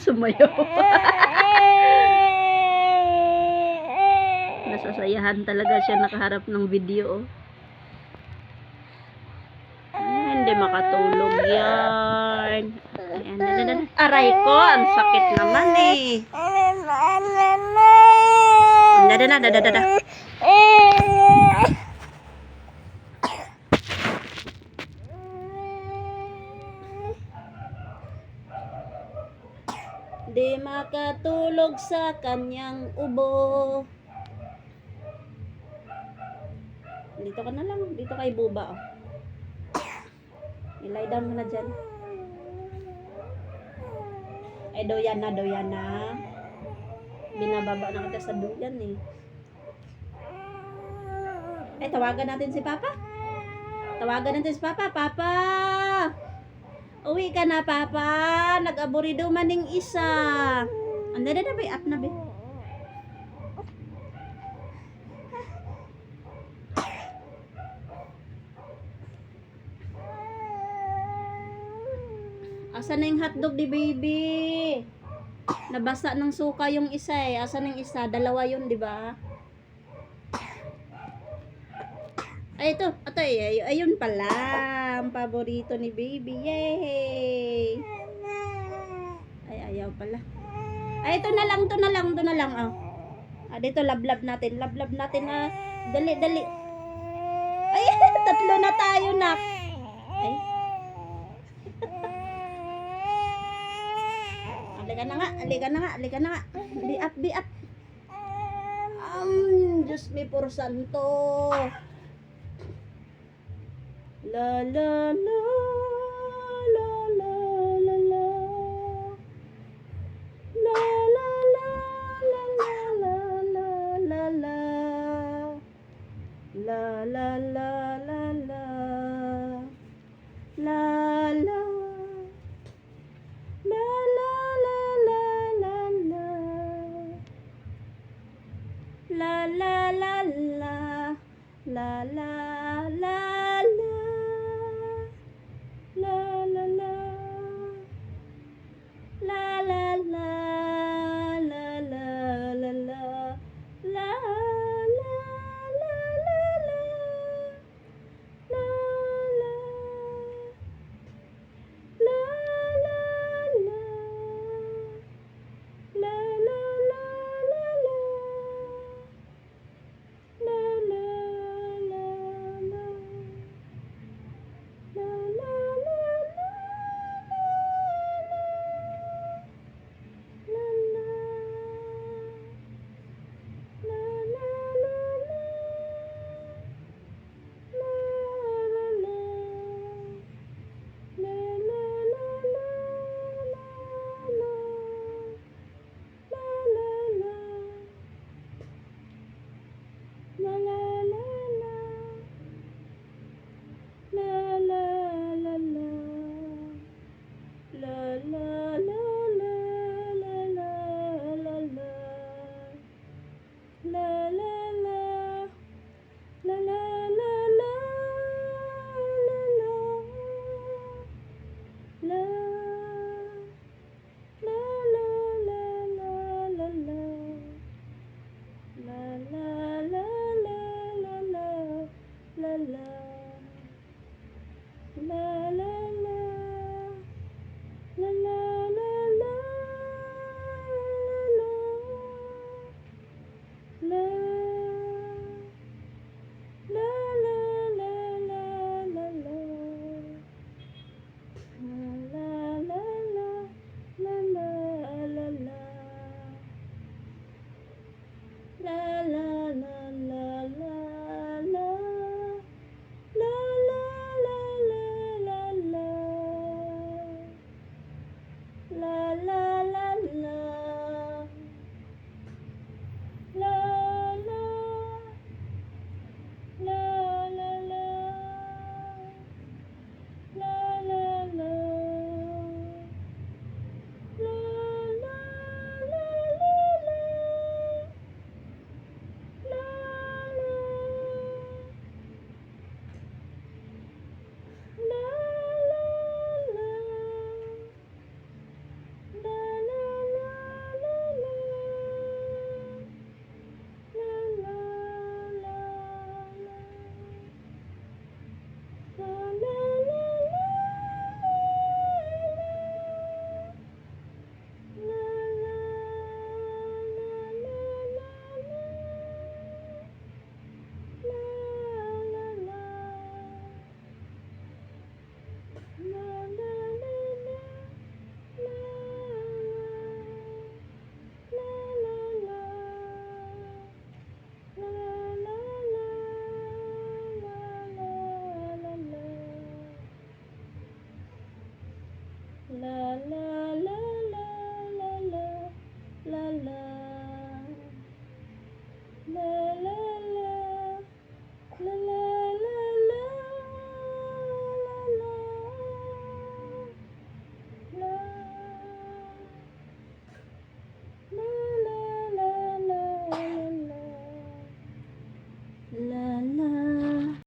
Sumayaw. Nasasayahan talaga siya nakaharap ng video. Hindi makatulog yan. Ayan, aray ko, ang sakit naman eh. Dada. Di makatulog sa kanyang ubo. Dito ka na lang, dito kay Buba oh. Ilay down mo na dyan. Ay, doyan na. Binababa na kita sa doyan eh. Ay, tawagan natin si Papa. Papa! Uwi ka na, Papa. Nag-aburido maning isa. Anda na, be. Up na, be. Asan na yung hotdog di baby? Nabasa ng suka yung isa eh. Asan yung isa? Dalawa yun, di ba? Ay, ito. Ayun pala. Ang paborito ni baby. Yay! Ay, ayaw pala. Ay, ito na lang. Oh. Dito, lablab natin. Ah. Dali. Ay, tatlo na tayo, nak. Ay. Halika na nga. Be up. Diyos me por santo. La. La la